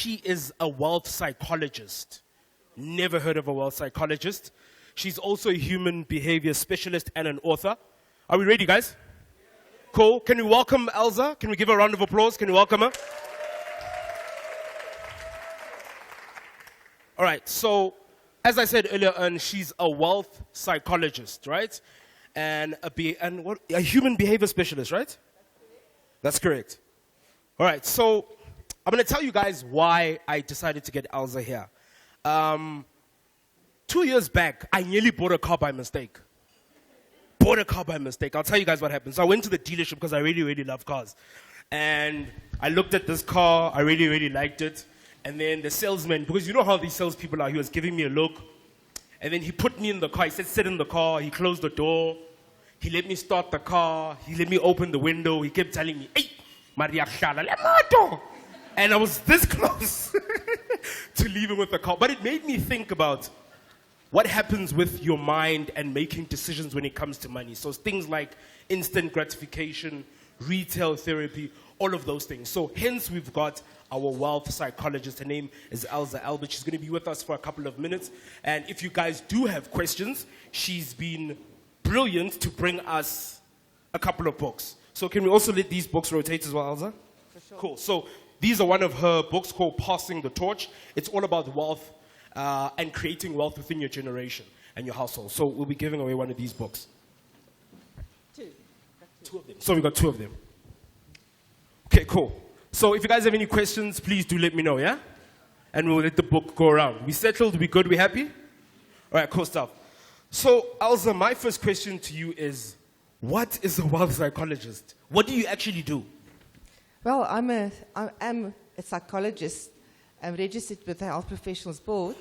she is a wealth psychologist. Never heard of a wealth psychologist. She's also a human behavior specialist and an author. Are we ready, guys? Cool. Can we welcome Ilze? Can we give her a round of applause? Can we welcome her? All right. So, as I said earlier on, she's a wealth psychologist, right? And a human behavior specialist, right? That's correct. All right. So, I'm going to tell you guys why I decided to get Ilze here. 2 years back, I nearly bought a car by mistake. I'll tell you guys what happened. So I went to the dealership because I really, really love cars. And I looked at this car. I really, really liked it. And then the salesman, because you know how these salespeople are, he was giving me a look. And then he put me in the car. He said, sit in the car. He closed the door. He let me start the car. He let me open the window. He kept telling me, hey, Maria Khala, le moto. And I was this close to leaving with the car. But it made me think about what happens with your mind and making decisions when it comes to money. So things like instant gratification, retail therapy, all of those things. So hence we've got our wealth psychologist. Her name is Ilze Albert. She's going to be with us for a couple of minutes. And if you guys do have questions, she's been brilliant to bring us a couple of books. So can we also let these books rotate as well, Ilze? For sure. Cool. So these are one of her books called Passing the Torch. It's all about wealth and creating wealth within your generation and your household. So we'll be giving away one of these books. Two of them. So we got two of them. Okay, cool. So if you guys have any questions, please do let me know, yeah? And we'll let the book go around. We settled? We good? We happy? All right, cool stuff. So, Ilze, my first question to you is, what is a wealth psychologist? What do you actually do? Well, I am a psychologist. I'm registered with the Health Professionals Board,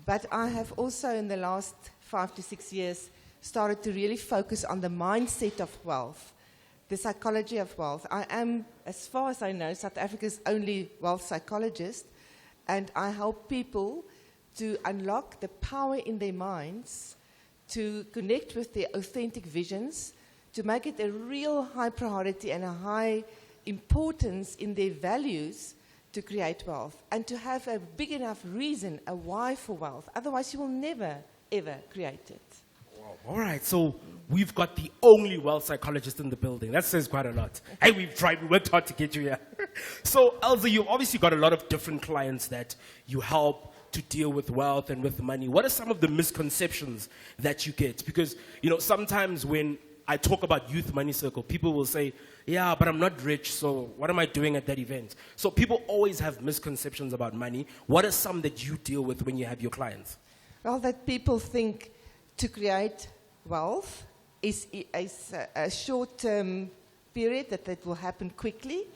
but I have also in the last 5 to 6 years started to really focus on the mindset of wealth, the psychology of wealth. I am, as far as I know, South Africa's only wealth psychologist, and I help people to unlock the power in their minds, to connect with their authentic visions, to make it a real high priority and a high importance in their values to create wealth, and to have a big enough reason, a why for wealth. Otherwise, you will never, ever create it. Wow. All right, so we've got the only wealth psychologist in the building. That says quite a lot. Hey, we've tried, we worked hard to get you here. So, Ilze, you've obviously got a lot of different clients that you help to deal with wealth and with money. What are some of the misconceptions that you get? Because, you know, sometimes when I talk about Youth Money Circle, people will say, yeah, but I'm not rich, so what am I doing at that event? So people always have misconceptions about money. What are some that you deal with when you have your clients? Well, that people think to create wealth is a short-term period that will happen quickly,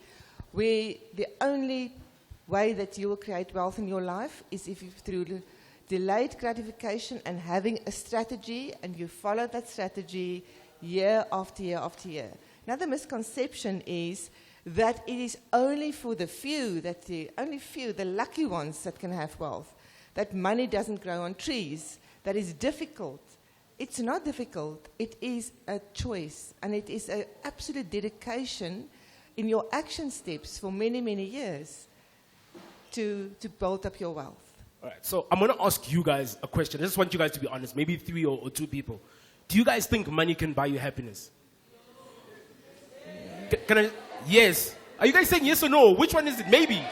where the only way that you will create wealth in your life is if you through delayed gratification and having a strategy, and you follow that strategy year after year after year. Another misconception is that it is only for the few, the lucky ones that can have wealth, that money doesn't grow on trees, that is difficult. It's not difficult. It is a choice, and it is an absolute dedication in your action steps for many, many years to build up your wealth. All right, so I'm going to ask you guys a question. I just want you guys to be honest, maybe 3 or 2 people. Do you guys think money can buy you happiness? Can I? Yes. Are you guys saying yes or no? Which one is it? Maybe.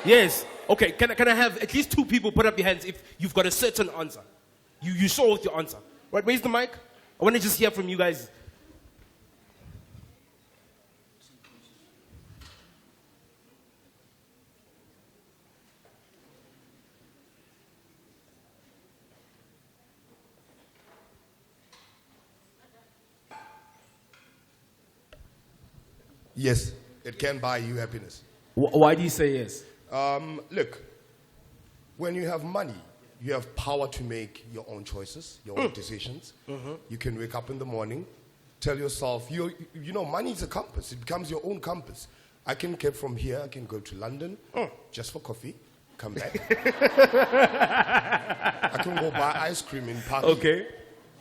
Yes. Okay. Can I have at least 2 people put up your hands if you've got a certain answer? You saw with your answer. Right. Raise the mic. I want to just hear from you guys. Yes, it can buy you happiness. Why do you say yes? Look, when you have money, you have power to make your own choices, your own decisions. You can wake up in the morning, tell yourself, you know, money is a compass. It becomes your own compass. I can get from here, I can go to London just for coffee, come back. I can go buy ice cream in Park. Okay.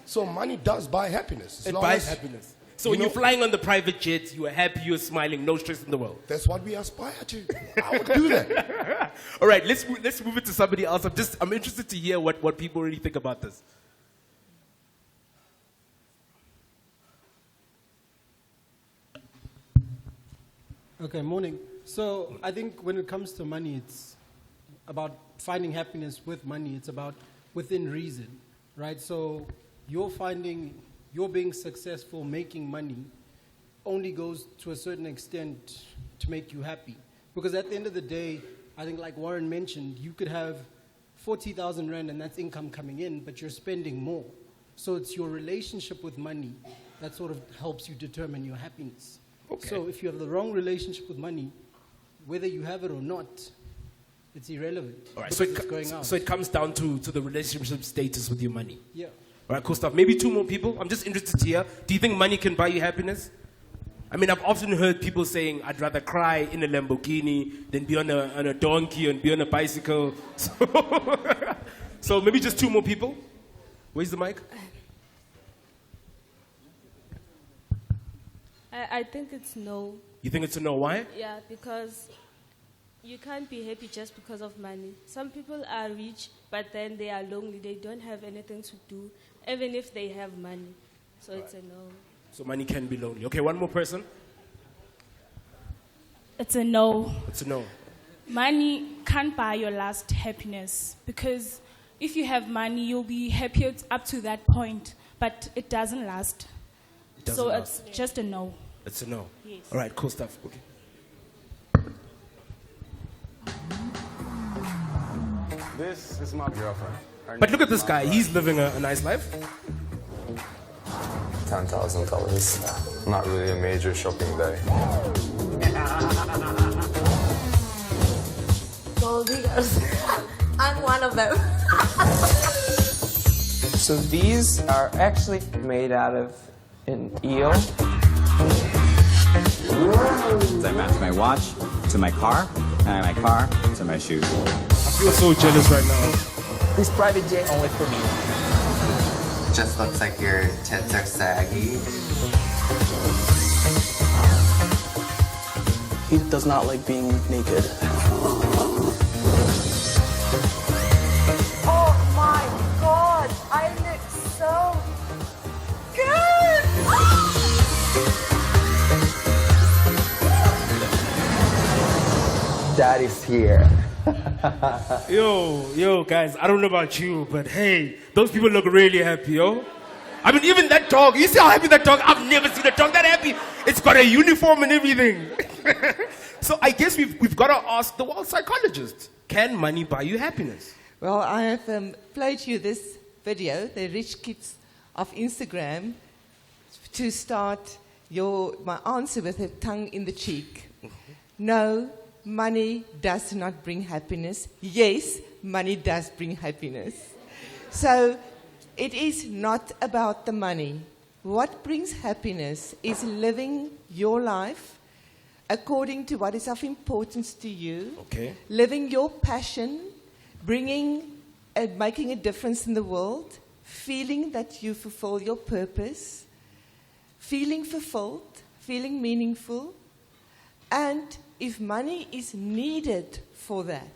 So money does buy happiness. It buys happiness. So when you're flying on the private jet, you are happy, you're smiling, no stress in the world. That's what we aspire to. I would do that. All right, let's move it to somebody else. I'm interested to hear what people really think about this. Okay, morning. So I think when it comes to money, it's about finding happiness with money. It's about within reason, right? So you're being successful, making money only goes to a certain extent to make you happy. Because at the end of the day, I think like Warren mentioned, you could have 40,000 Rand and that's income coming in, but you're spending more. So it's your relationship with money that sort of helps you determine your happiness. Okay. So if you have the wrong relationship with money, whether you have it or not, it's irrelevant. All right, So it comes down to the relationship status with your money. yeah. All right, cool stuff. Maybe two more people. I'm just interested to hear. Do you think money can buy you happiness? I mean, I've often heard people saying, I'd rather cry in a Lamborghini than be on a donkey and be on a bicycle. So maybe just two more people. Where's the mic? I think it's no. You think it's a no? Why? Yeah, because you can't be happy just because of money. Some people are rich, but then they are lonely. They don't have anything to do, even if they have money. So it's a no. So money can be lonely. Okay, one more person. It's a no. It's a no. Money can't buy your last happiness because if you have money, you'll be happy up to that point, but it doesn't last. Doesn't last. It's just a no. It's a no. Yes. All right, cool stuff. Okay. This is my girlfriend. But look at this guy. He's living a nice life. $10,000. Not really a major shopping day. Gold diggers. I'm one of them. So these are actually made out of an eel. I match my watch to my car, and my car to my shoes. I feel so jealous right now. This private jet only for me. Just looks like your tits are saggy. He does not like being naked. Oh my god, I look so good! Daddy's here. Yo, guys, I don't know about you, but hey, those people look really happy, yo. I mean, even that dog, you see how happy that dog, I've never seen a dog that happy. It's got a uniform and everything. So I guess we've got to ask the Wealth Psychologist, can money buy you happiness? Well, I have played you this video, the rich kids of Instagram, to start my answer with a tongue in the cheek. No, money does not bring happiness. Yes, money does bring happiness. So it is not about the money. What brings happiness is living your life according to what is of importance to you, living your passion, bringing and making a difference in the world, feeling that you fulfill your purpose, feeling fulfilled, feeling meaningful, and if money is needed for that,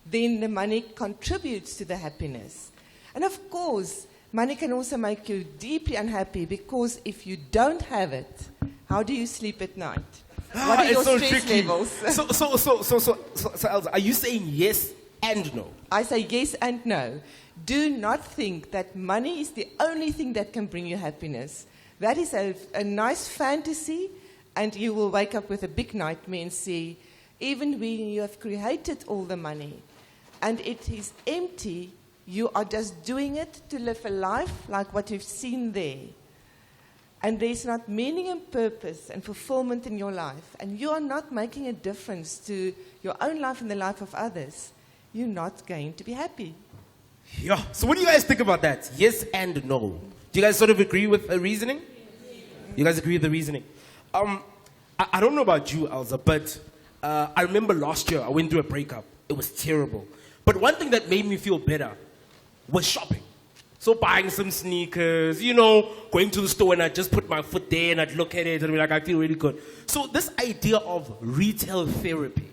then the money contributes to the happiness. And of course, money can also make you deeply unhappy because if you don't have it, how do you sleep at night? What are your stress levels? So, Ilze, are you saying yes and no? I say yes and no. Do not think that money is the only thing that can bring you happiness. That is a nice fantasy, and you will wake up with a big nightmare and see, even when you have created all the money, and it is empty, you are just doing it to live a life like what you've seen there. And there's not meaning and purpose and fulfillment in your life, and you are not making a difference to your own life and the life of others, you're not going to be happy. Yeah. So what do you guys think about that? Yes and no. Do you guys sort of agree with the reasoning? You guys agree with the reasoning? I don't know about you, Ilze, but I remember last year I went through a breakup. It was terrible. But one thing that made me feel better was shopping. So buying some sneakers, going to the store and I'd just put my foot there and I'd look at it and be like, I feel really good. So this idea of retail therapy,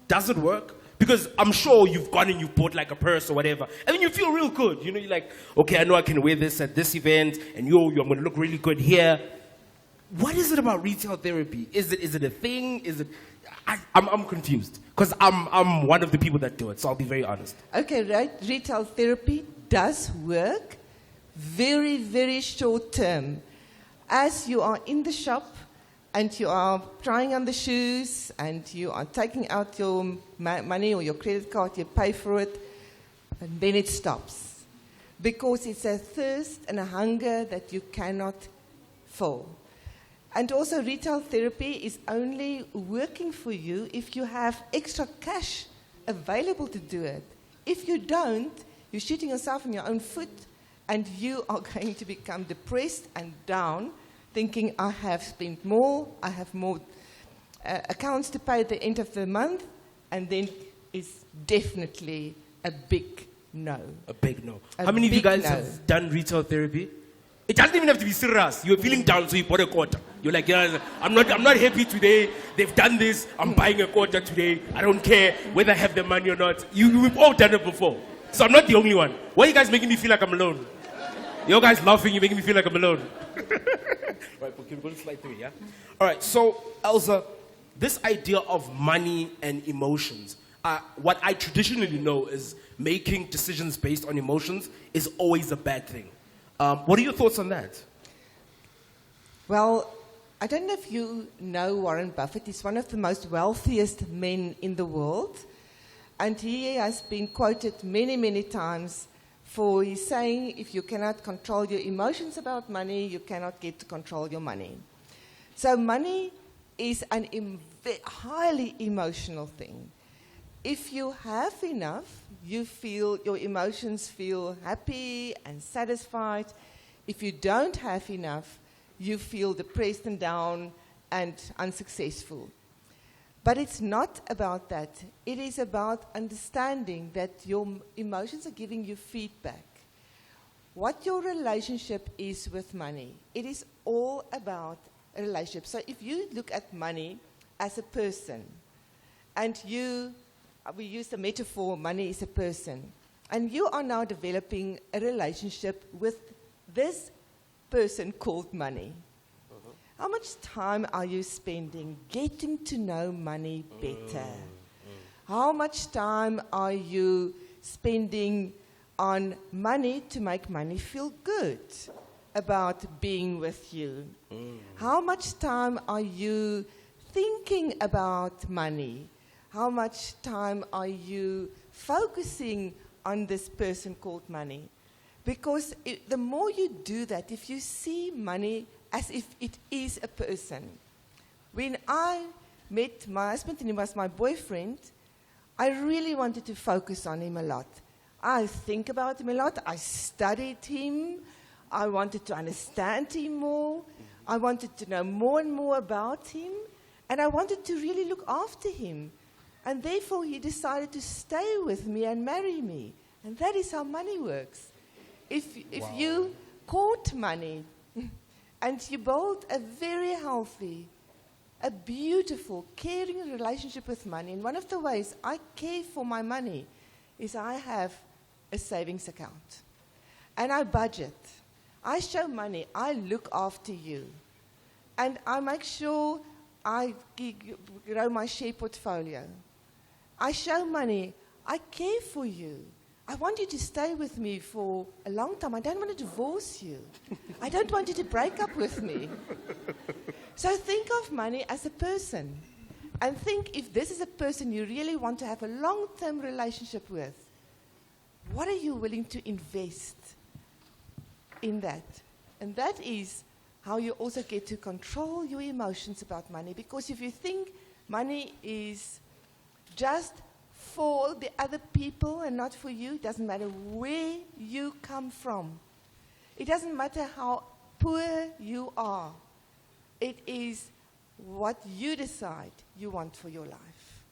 does it work? Because I'm sure you've gone and you've bought like a purse or whatever, and then you feel real good. You're like, okay, I know I can wear this at this event, and I'm going to look really good here. What is it about retail therapy? Is it a thing? I'm confused because I'm one of the people that do it, so I'll be very honest. Okay, right. Retail therapy does work very, very short term. As you are in the shop and you are trying on the shoes and you are taking out your money or your credit card, you pay for it, and then it stops. Because it's a thirst and a hunger that you cannot fill. And also retail therapy is only working for you if you have extra cash available to do it. If you don't, you're shooting yourself in your own foot and you are going to become depressed and down, thinking, I have spent more, I have more accounts to pay at the end of the month, and then it's definitely a big no. A big no. How many of you guys have done retail therapy? It doesn't even have to be serious. You're feeling down, so you bought a quarter. You're like, yeah, I'm not happy today. They've done this. I'm buying a quarter today. I don't care whether I have the money or not. We've all done it before. So I'm not the only one. Why are you guys making me feel like I'm alone? You guys laughing, you're making me feel like I'm alone. Right, but can we go to slide 3, yeah? All right, so, Ilze, this idea of money and emotions, what I traditionally know is making decisions based on emotions is always a bad thing. What are your thoughts on that? Well, I don't know if you know Warren Buffett. He's one of the most wealthiest men in the world. And he has been quoted many, many times for his saying, if you cannot control your emotions about money, you cannot get to control your money. So money is a highly emotional thing. If you have enough, your emotions feel happy and satisfied. If you don't have enough, you feel depressed and down and unsuccessful. But it's not about that. It is about understanding that your emotions are giving you feedback. What your relationship is with money, it is all about a relationship. So if you look at money as a person, and we use the metaphor, money is a person, and you are now developing a relationship with this person called money. How much time are you spending getting to know money better? How much time are you spending on money to make money feel good about being with you? How much time are you thinking about money? How much time are you focusing on this person called money? Because the more you do that, if you see money as if it is a person. When I met my husband and he was my boyfriend, I really wanted to focus on him a lot. I think about him a lot. I studied him. I wanted to understand him more. I wanted to know more and more about him. And I wanted to really look after him. And therefore, he decided to stay with me and marry me. And that is how money works. If you court money, and you build a very healthy, a beautiful, caring relationship with money. And one of the ways I care for my money is I have a savings account. And I budget. I show money. I look after you. And I make sure I grow my share portfolio. I show money. I care for you. I want you to stay with me for a long time. I don't want to divorce you. I don't want you to break up with me. So think of money as a person. And think if this is a person you really want to have a long-term relationship with, what are you willing to invest in that? And that is how you also get to control your emotions about money. Because if you think money is just for the other people and not for you, it doesn't matter where you come from. It doesn't matter how poor you are. It is what you decide you want for your life.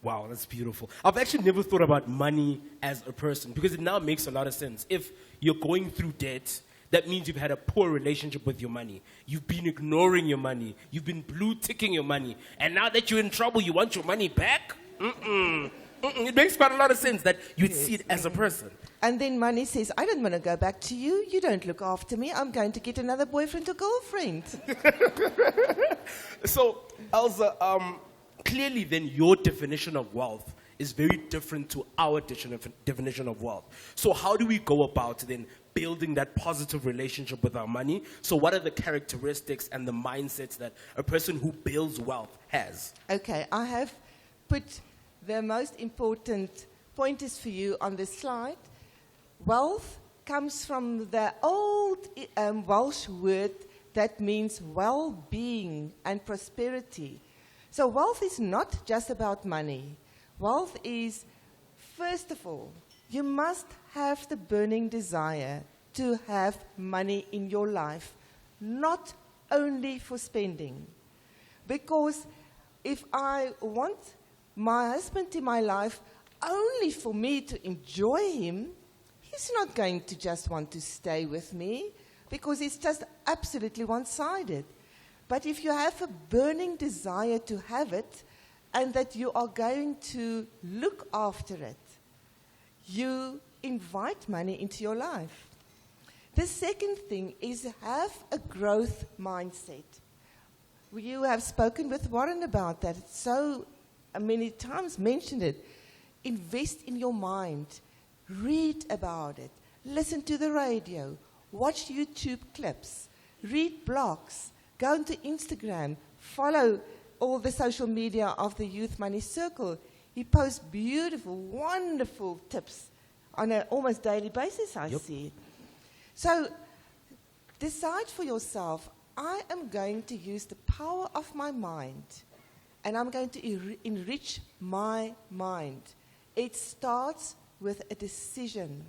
Wow, that's beautiful. I've actually never thought about money as a person because it now makes a lot of sense. If you're going through debt, that means you've had a poor relationship with your money. You've been ignoring your money. You've been blue ticking your money. And now that you're in trouble, you want your money back? It makes quite a lot of sense that you'd see it as a person. And then money says, I don't want to go back to you. You don't look after me. I'm going to get another boyfriend or girlfriend. So, Ilze, clearly then your definition of wealth is very different to our definition of wealth. So how do we go about then building that positive relationship with our money? So what are the characteristics and the mindsets that a person who builds wealth has? Okay, I have put the most important pointers for you on this slide. Wealth comes from the old Welsh word that means well-being and prosperity. So wealth is not just about money. Wealth is, first of all, you must have the burning desire to have money in your life, not only for spending. Because if I want my husband in my life only for me to enjoy him, he's not going to just want to stay with me because it's just absolutely one-sided. But if you have a burning desire to have it and that you are going to look after it, you invite money into your life. The second thing is have a growth mindset. You have spoken with Warren about that. It's so many times mentioned it. Invest in your mind. Read about it. Listen to the radio. Watch YouTube clips. Read blogs. Go into Instagram. Follow all the social media of the Youth Money Circle. He posts beautiful, wonderful tips on an almost daily basis, I see. So decide for yourself, I am going to use the power of my mind and I'm going to enrich my mind. It starts with a decision.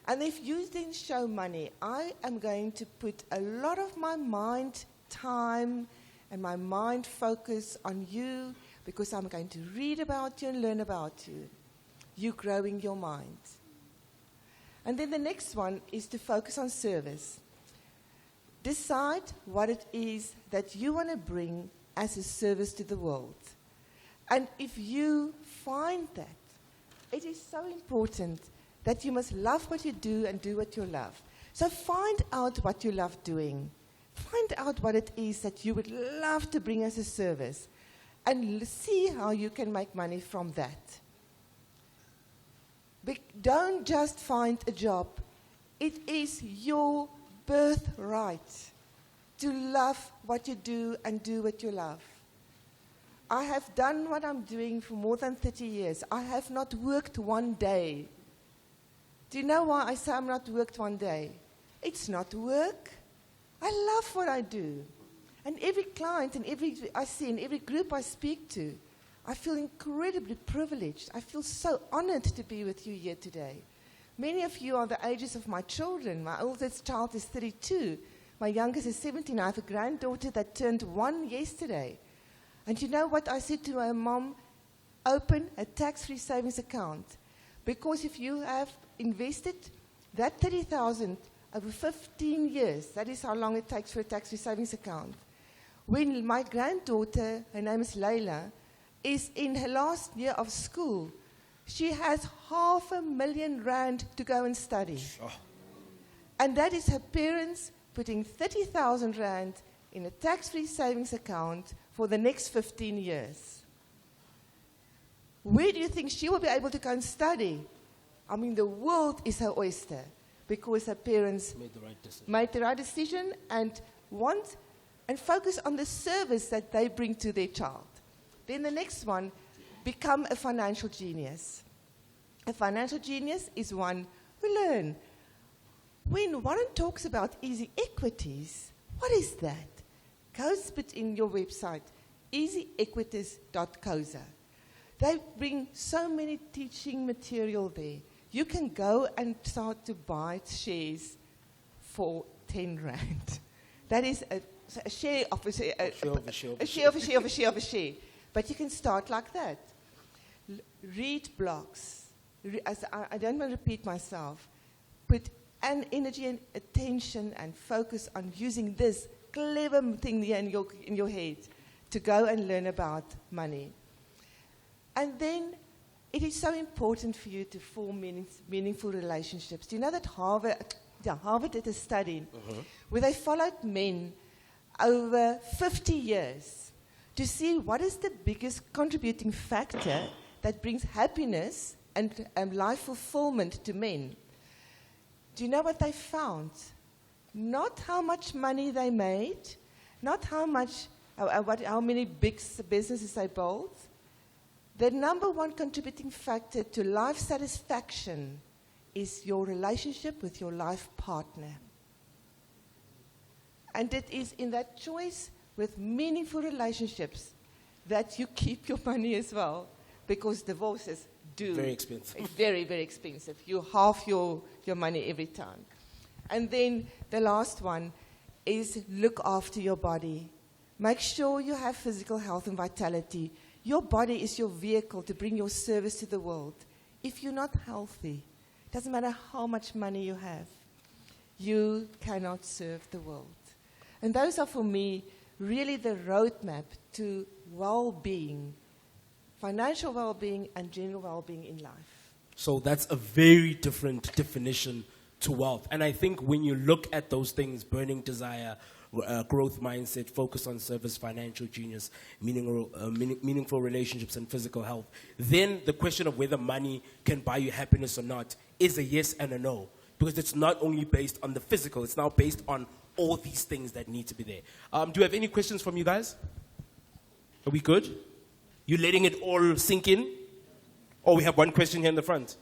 And if you then show money, I am going to put a lot of my mind time and my mind focus on you because I'm going to read about you and learn about you. You growing your mind. And then the next one is to focus on service. Decide what it is that you want to bring as a service to the world. And if you find that, it is so important that you must love what you do and do what you love. So find out what you love doing. Find out what it is that you would love to bring as a service and see how you can make money from that. Don't just find a job. It is your birthright to love what you do and do what you love. I have done what I'm doing for more than 30 years. I have not worked one day. Do you know why I say I'm not worked one day? It's not work. I love what I do. And every client and I see in every group I speak to, I feel incredibly privileged. I feel so honored to be with you here today. Many of you are the ages of my children. My oldest child is 32. My youngest is 17. I have a granddaughter that turned 1 yesterday. And you know what I said to her mom? Open a tax-free savings account. Because if you have invested that 30,000 over 15 years, that is how long it takes for a tax-free savings account. When my granddaughter, her name is Layla, is in her last year of school, she has R500,000 to go and study. Oh. And that is her parents putting 30,000 rand in a tax-free savings account for the next 15 years. Where do you think she will be able to go and study? I mean, the world is her oyster because her parents made the right decision and want and focus on the service that they bring to their child. Then the next one, become a financial genius. A financial genius is one who learn. When Warren talks about easy equities, what is that? Go put in your website, easyequities.coza. They bring so many teaching material there. You can go and start to buy shares for 10 rand. That is a share of a share. A share of a share of a share of a share. But you can start like that. read blogs. I don't want to repeat myself. Put an energy and attention and focus on using this clever thing here in your head to go and learn about money. And then it is so important for you to form meaningful relationships. Do you know that Harvard did a study where they followed men over 50 years to see what is the biggest contributing factor that brings happiness and life fulfillment to men. Do you know what they found? Not how much money they made, not how many big businesses they built. The number one contributing factor to life satisfaction is your relationship with your life partner. And it is in that choice with meaningful relationships that you keep your money as well, because divorces do. Very expensive. It's very, very expensive. You halve your money every time. And then the last one is look after your body. Make sure you have physical health and vitality. Your body is your vehicle to bring your service to the world. If you're not healthy, it doesn't matter how much money you have, you cannot serve the world. And those are, for me, really the roadmap to well-being, financial well-being and general well-being in life. So that's a very different definition to wealth. And I think when you look at those things, burning desire, growth mindset, focus on service, financial genius, meaningful relationships, and physical health, then the question of whether money can buy you happiness or not is a yes and a no. Because it's not only based on the physical, it's now based on all these things that need to be there. Do you have any questions from you guys? Are we good? You letting it all sink in? Oh, we have one question here in the front.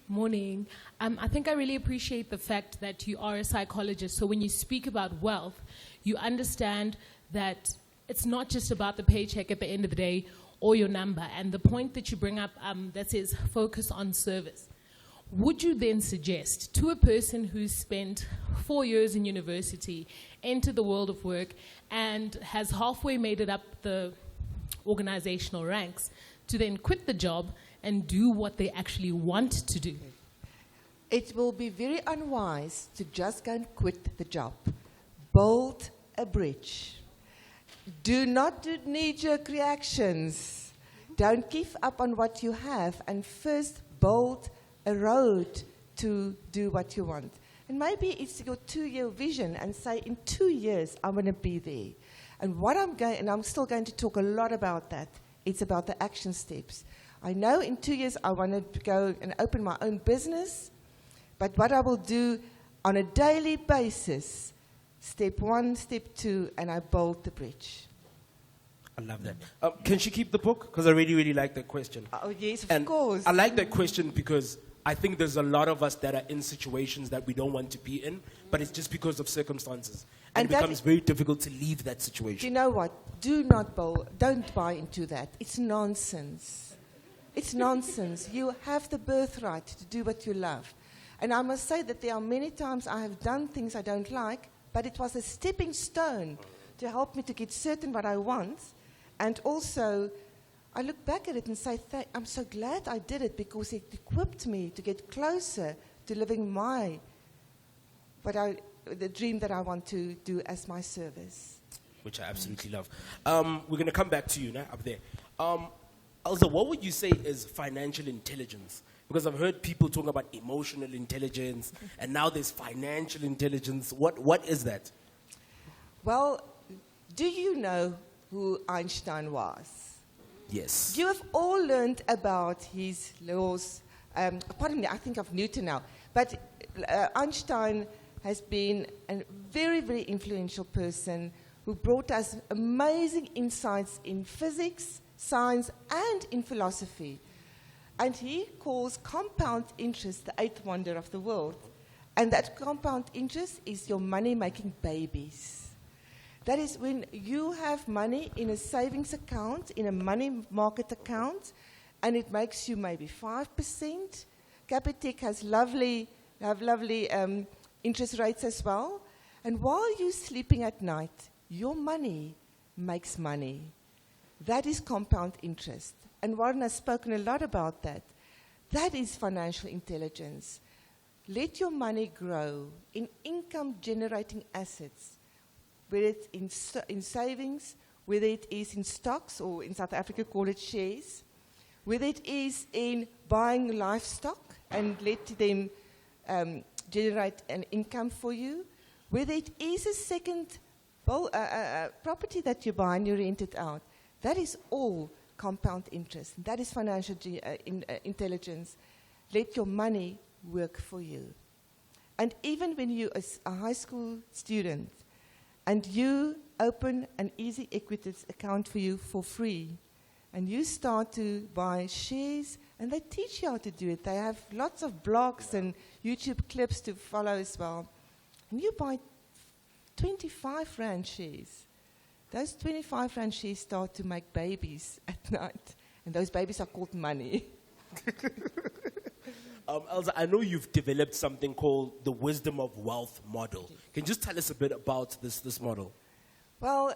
Morning. I think I really appreciate the fact that you are a psychologist. So when you speak about wealth, you understand that it's not just about the paycheck at the end of the day or your number. And the point that you bring up that says focus on service. Would you then suggest to a person who's spent 4 years in university, entered the world of work, and has halfway made it up the organizational ranks, to then quit the job and do what they actually want to do? It will be very unwise to just go and quit the job. Build a bridge. Do not do knee-jerk reactions. Don't give up on what you have, and first build a road to do what you want. And maybe it's your 2-year vision, and say, in 2 years, I'm going to be there. And I'm still going to talk a lot about that. It's about the action steps. I know in 2 years I want to go and open my own business, but what I will do on a daily basis, step 1, step 2, and I build the bridge. I love that. Can she keep the book? Because I really, really like that question. Oh, yes, of course. I like that question because I think there's a lot of us that are in situations that we don't want to be in, but it's just because of circumstances. And it becomes very difficult to leave that situation. Do you know what? Don't buy into that. It's nonsense. It's nonsense. You have the birthright to do what you love. And I must say that there are many times I have done things I don't like, but it was a stepping stone to help me to get certain what I want. And also, I look back at it and say, I'm so glad I did it, because it equipped me to get closer to living the dream that I want to do as my service. Which I absolutely love. We're going to come back to you now, up there. Ilze, what would you say is financial intelligence? Because I've heard people talk about emotional intelligence, and now there's financial intelligence. What is that? Well, do you know who Einstein was? Yes. You have all learned about his laws. Pardon me, I think of Newton now. But Einstein has been a very, very influential person who brought us amazing insights in physics, science, and in philosophy. And he calls compound interest the 8th wonder of the world. And that compound interest is your money-making babies. That is when you have money in a savings account, in a money market account, and it makes you maybe 5%. Capitec has lovely interest rates as well. And while you're sleeping at night, your money makes money. That is compound interest. And Warren has spoken a lot about that. That is financial intelligence. Let your money grow in income-generating assets, whether it's in savings, whether it is in stocks, or in South Africa call it shares, whether it is in buying livestock and let them generate an income for you, whether it is a second property that you buy and you rent it out. That is all compound interest. That is financial intelligence. Let your money work for you. And even when you're a high school student and you open an easy equities account for you for free, and you start to buy shares, and they teach you how to do it. They have lots of blogs and YouTube clips to follow as well. And you buy 25 Rand shares. Those 25 Rand shares start to make babies at night. And those babies are called money. Ilze, I know you've developed something called the Wisdom of Wealth model. Can you just tell us a bit about this model? Well,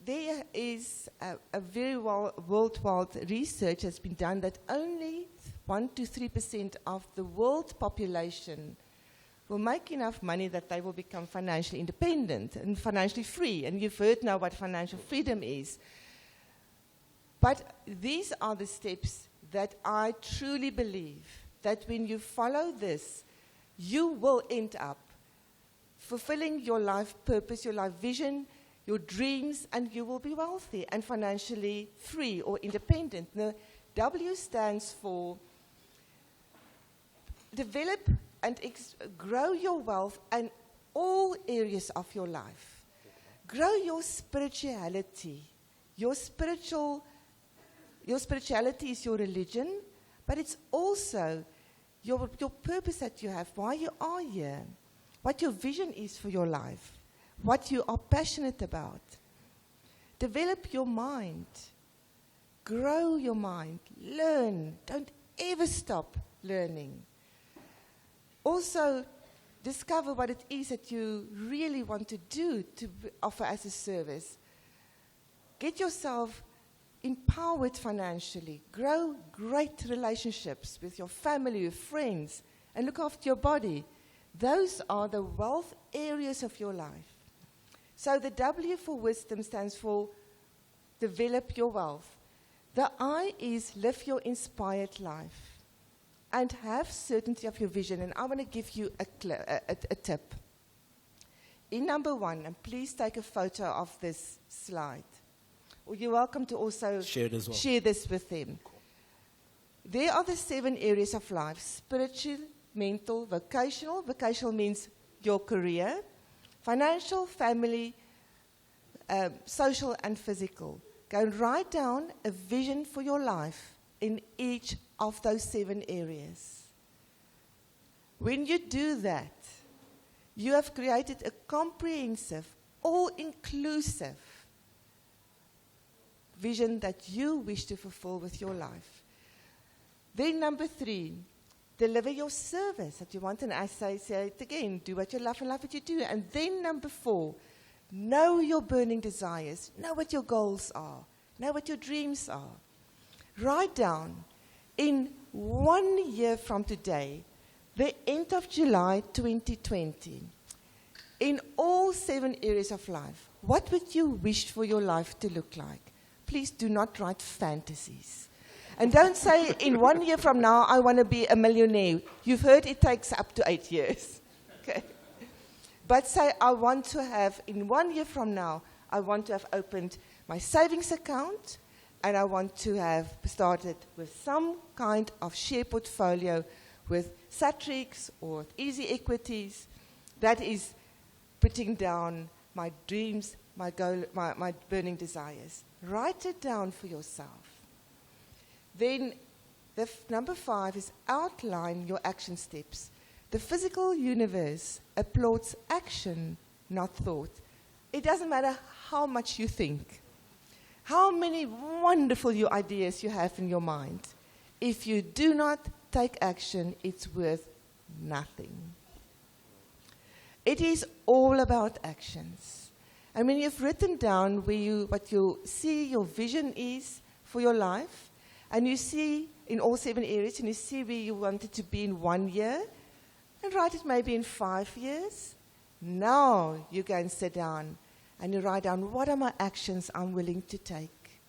there is a very worldwide research has been done that only 1 to 3% of the world population will make enough money that they will become financially independent and financially free. And you've heard now what financial freedom is. But these are the steps that I truly believe that when you follow this, you will end up fulfilling your life purpose, your life vision, your dreams, and you will be wealthy and financially free or independent. The W stands for develop and grow your wealth in all areas of your life. Grow your spirituality. Your spirituality is your religion, but it's also your purpose that you have, why you are here, what your vision is for your life, what you are passionate about. Develop your mind. Grow your mind. Learn. Don't ever stop learning. Also, discover what it is that you really want to do to offer as a service. Get yourself empowered financially. Grow great relationships with your family, your friends, and look after your body. Those are the wealth areas of your life. So the W for wisdom stands for develop your wealth. The I is live your inspired life and have certainty of your vision. And I want to give you a tip. In number 1, and please take a photo of this slide. Or you're welcome to also share this with them. Cool. There are the 7 areas of life: spiritual, mental, vocational. Vocational means your career. Financial, family, social, and physical. Go and write down a vision for your life in each of those 7 areas. When you do that, you have created a comprehensive, all-inclusive vision that you wish to fulfill with your life. Then number 3, deliver your service that you want. And I say it again, do what you love and love what you do. And then number 4, know your burning desires. Know what your goals are. Know what your dreams are. Write down in 1 year from today, the end of July 2020, in all 7 areas of life, what would you wish for your life to look like? Please do not write fantasies. And don't say, in 1 year from now, I want to be a millionaire. You've heard it takes up to 8 years. Okay. But say, I want to have, in 1 year from now, I want to have opened my savings account, and I want to have started with some kind of share portfolio with Satrix or easy equities. That is putting down my dreams, my goal, my burning desires. Write it down for yourself. Then number 5 is outline your action steps. The physical universe applauds action, not thought. It doesn't matter how much you think, how many wonderful ideas you have in your mind. If you do not take action, it's worth nothing. It is all about actions. And when you've written down what you see your vision is for your life, and you see in all 7 areas, and you see where you want it to be in 1 year, and write it maybe in 5 years, now you go and sit down and you write down, what are my actions I'm willing to take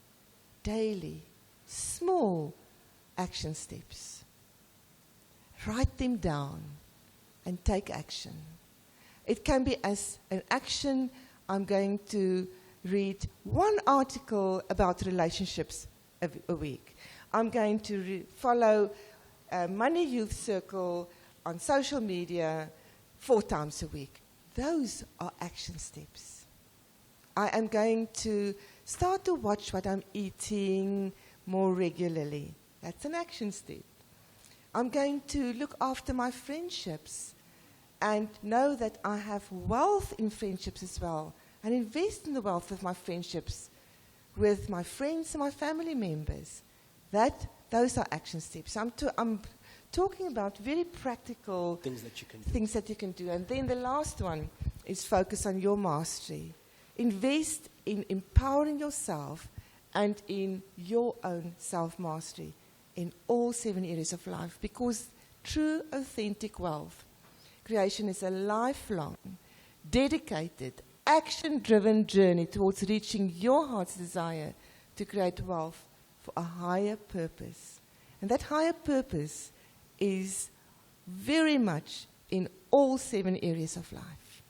daily? Small action steps. Write them down and take action. It can be as an action, I'm going to read 1 article about relationships a week. I'm going to follow Money Youth Circle on social media 4 times a week. Those are action steps. I am going to start to watch what I'm eating more regularly. That's an action step. I'm going to look after my friendships and know that I have wealth in friendships as well, and invest in the wealth of my friendships with my friends and my family members. Those are action steps. I'm talking about very practical things that you can do. And then the last one is focus on your mastery. Invest in empowering yourself and in your own self-mastery in all 7 areas of life, because true, authentic wealth creation is a lifelong, dedicated, action-driven journey towards reaching your heart's desire to create wealth for a higher purpose. And that higher purpose is very much in all 7 areas of life.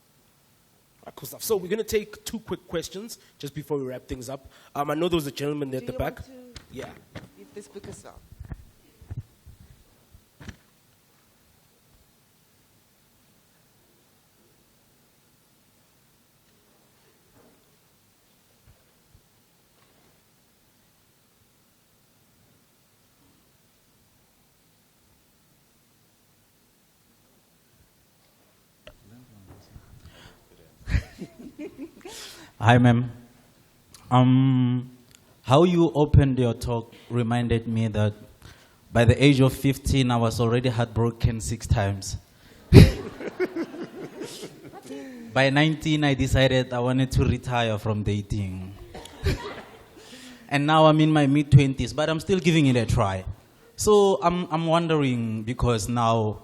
Cool stuff. So we're going to take 2 quick questions just before we wrap things up. I know there was a gentleman there at the back. Yeah. Give this book as well. Hi, ma'am. How you opened your talk reminded me that by the age of 15, I was already heartbroken 6 times. By 19, I decided I wanted to retire from dating. And now I'm in my mid-20s, but I'm still giving it a try. So I'm wondering, because now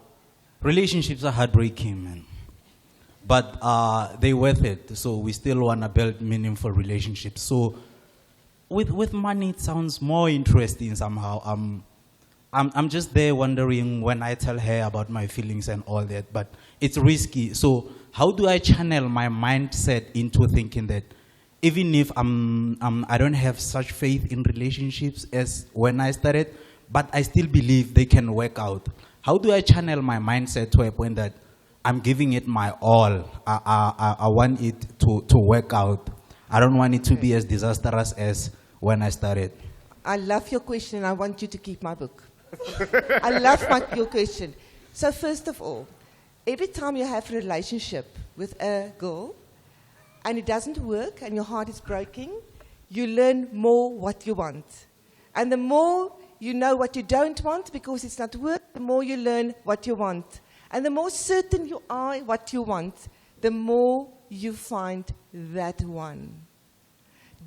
relationships are heartbreaking, man. But they're worth it, so we still want to build meaningful relationships. So with money, it sounds more interesting somehow. I'm just there wondering when I tell her about my feelings and all that, but it's risky. So how do I channel my mindset into thinking that even if I don't have such faith in relationships as when I started, but I still believe they can work out? How do I channel my mindset to a point that I'm giving it my all? I want it to work out. I don't want it to be as disastrous as when I started. I love your question. I want you to keep my book. I love your question. So first of all, every time you have a relationship with a girl and it doesn't work and your heart is breaking, you learn more what you want. And the more you know what you don't want because it's not working, the more you learn what you want. And the more certain you are what you want, the more you find that one.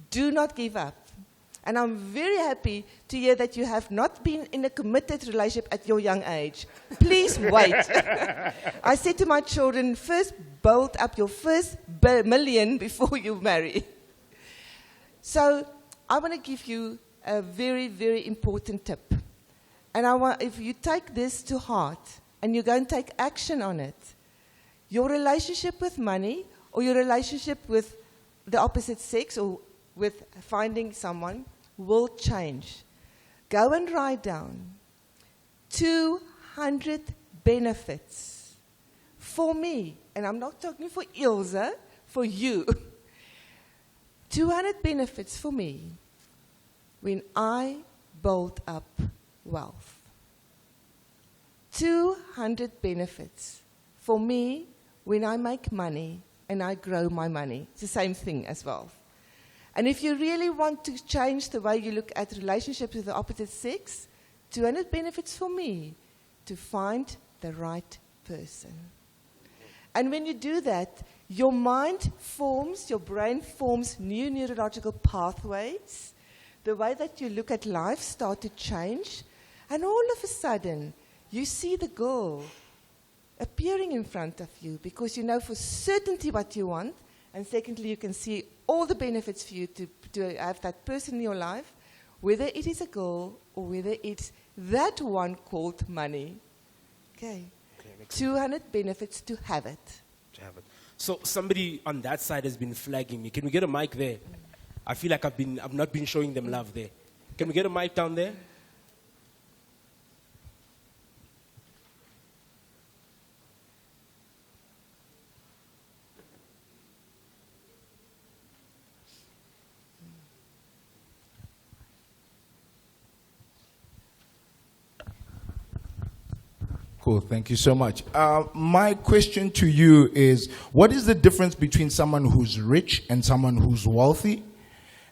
Do not give up. And I'm very happy to hear that you have not been in a committed relationship at your young age. Please wait. I said to my children, first build up your first million before you marry. So I want to give you a very, very important tip. And if you take this to heart, and you go and take action on it, your relationship with money or your relationship with the opposite sex or with finding someone will change. Go and write down 200 benefits for me, and I'm not talking for Ilze, for you. 200 benefits for me when I build up wealth. 200 benefits for me when I make money and I grow my money. It's the same thing as wealth. And if you really want to change the way you look at relationships with the opposite sex, 200 benefits for me to find the right person. And when you do that, your mind forms, your brain forms new neurological pathways. The way that you look at life starts to change. And all of a sudden, you see the goal appearing in front of you because you know for certainty what you want. And secondly, you can see all the benefits for you to have that person in your life, whether it is a goal or whether it's that one called money. Okay. 200 benefits to have it. So somebody on that side has been flagging me. Can we get a mic there? I feel like I've not been showing them love there. Can we get a mic down there? Cool, thank you so much. My question to you is, what is the difference between someone who's rich and someone who's wealthy?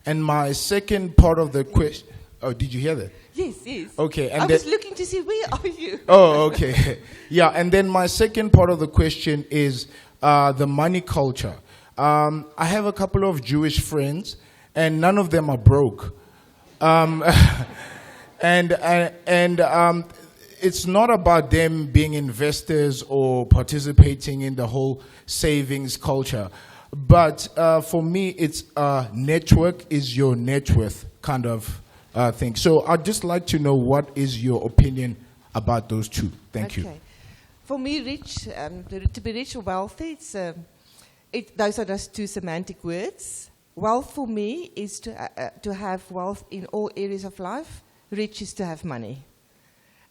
And my second part of the question, oh, did you hear that? Yes. Okay. And I was looking to see, where are you? Oh, okay. Yeah, and then my second part of the question is the money culture. I have a couple of Jewish friends, and none of them are broke. It's not about them being investors or participating in the whole savings culture. But for me, it's network is your net worth kind of thing. So I'd just like to know what is your opinion about those two. Thank you. For me, rich, to be rich or wealthy, those are just two semantic words. Wealth for me is to have wealth in all areas of life. Rich is to have money.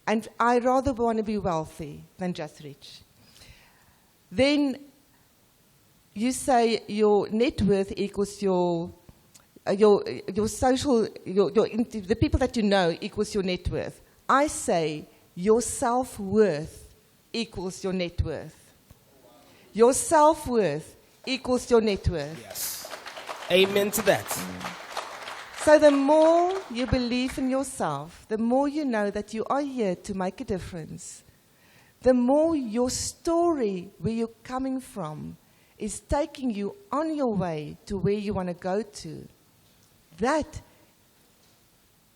And I rather want to be wealthy than just rich. Then you say your net worth equals your social, the people that you know equals your net worth. I say your self-worth equals your net worth. Your self-worth equals your net worth. Yes. Amen to that. So the more you believe in yourself, the more you know that you are here to make a difference, the more your story, where you're coming from, is taking you on your way to where you want to go to. That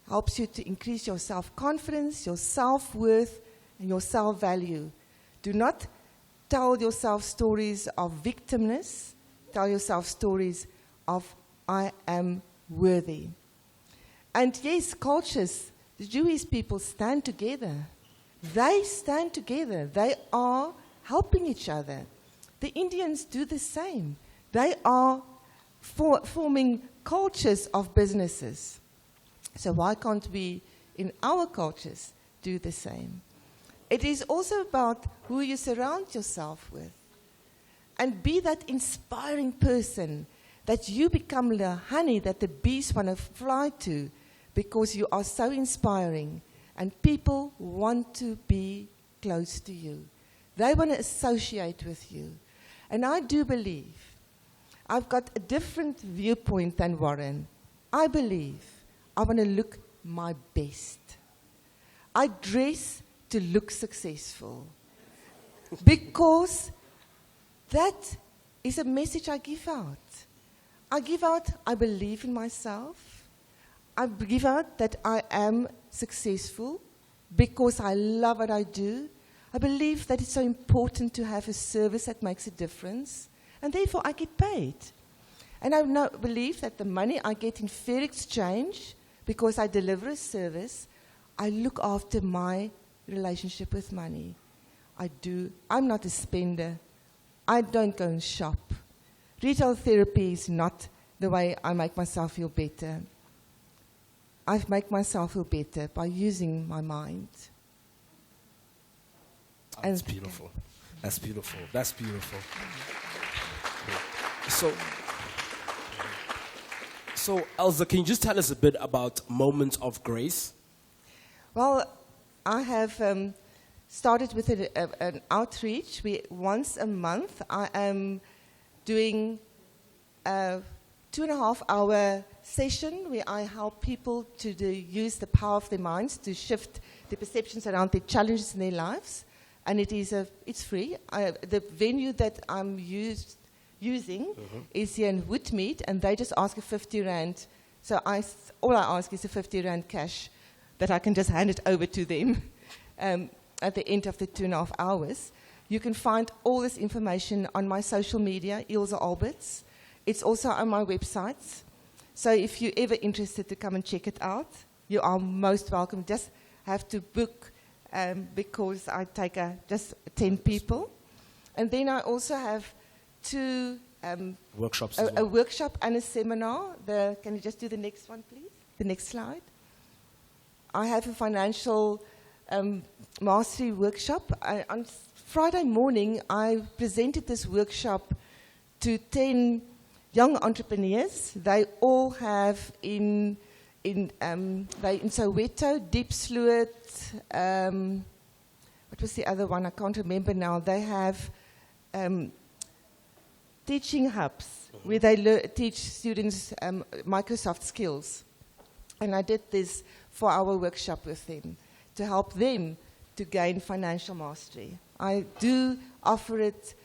helps you to increase your self-confidence, your self-worth, and your self-value. Do not tell yourself stories of victimness. Tell yourself stories of I am worthy. And yes, cultures, the Jewish people stand together. They stand together. They are helping each other. The Indians do the same. They are forming cultures of businesses. So why can't we, in our cultures, do the same? It is also about who you surround yourself with. And be that inspiring person that you become the honey that the bees want to fly to, because you are so inspiring and people want to be close to you. They want to associate with you. And I do believe, I've got a different viewpoint than Warren. I believe I want to look my best. I dress to look successful. Because that is a message I give out. I believe in myself. I give out that I am successful because I love what I do. I believe that it's so important to have a service that makes a difference, and therefore I get paid. And I believe that the money I get in fair exchange, because I deliver a service, I look after my relationship with money. I'm not a spender. I don't go and shop. Retail therapy is not the way I make myself feel better. I make myself feel better by using my mind. That's beautiful. That's beautiful. That's beautiful. So, Ilze, can you just tell us a bit about Moments of Grace? Well, I have started with an outreach. Once a month, I am doing a 2.5-hour session where I help people to use the power of their minds to shift the perceptions around their challenges in their lives. and it's free. The venue that I'm using is here in Woodmead, and they just ask a 50 rand. So all I ask is a 50 rand cash that I can just hand it over to them at the end of the 2.5 hours. You can find all this information on my social media, Ilze Alberts. It's also on my website. So if you're ever interested to come and check it out, you are most welcome. Just have to book because I take just 10 people. And then I also have 2 workshops. A workshop and a seminar. Can you just do the next one, please? The next slide. I have a financial mastery workshop. On Friday morning, I presented this workshop to 10 young entrepreneurs. They all have in Soweto, Diepsloot, what was the other one? I can't remember now. They have teaching hubs where they teach students Microsoft skills. And I did this 4-hour workshop with them to help them to gain financial mastery. I do offer it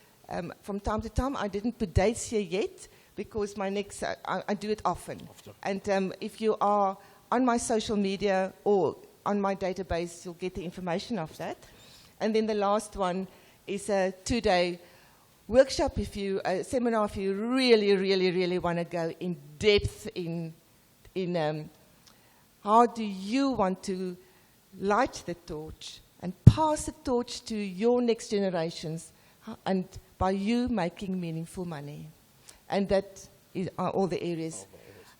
from time to time. I didn't put dates here yet because my next, I do it often. And if you are on my social media or on my database, you'll get the information of that. And then the last one is a 2-day workshop, a seminar if you really, really, really want to go in depth in how do you want to light the torch and pass the torch to your next generations, and by you making meaningful money. And that are all the areas.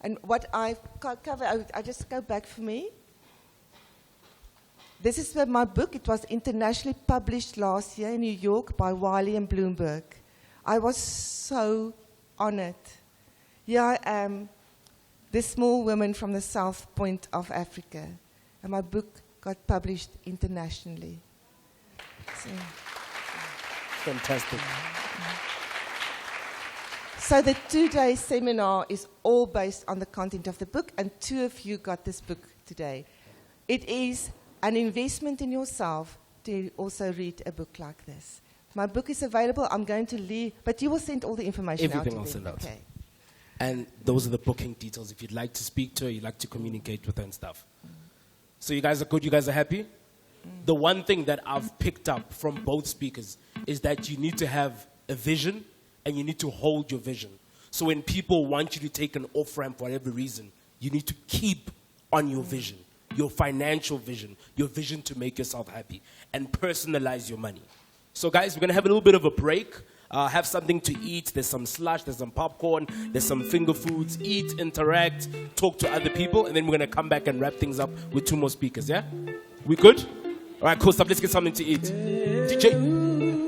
And what I cover, I just go back for me. This is my book. It was internationally published last year in New York by Wiley and Bloomberg. I was so honored. Here I am, this small woman from the South Point of Africa. And my book got published internationally. So, fantastic. So the 2-day seminar is all based on the content of the book, and 2 of you got this book today. It is an investment in yourself to also read a book like this. My book is available. I'm going to leave, but you will send all the information out to them. Everything I'll send out. Okay. And those are the booking details if you'd like to speak to her, you'd like to communicate with her and stuff. So you guys are good? You guys are happy? The one thing that I've picked up from both speakers is that you need to have a vision and you need to hold your vision. So when people want you to take an off-ramp for whatever reason, you need to keep on your vision, your financial vision, your vision to make yourself happy, and personalize your money. So guys, we're going to have a little bit of a break. Have something to eat. There's some slush, there's some popcorn, there's some finger foods. Eat, interact, talk to other people, and then we're going to come back and wrap things up with 2 more speakers, yeah? We good? All right, cool stuff. Let's get something to eat. DJ.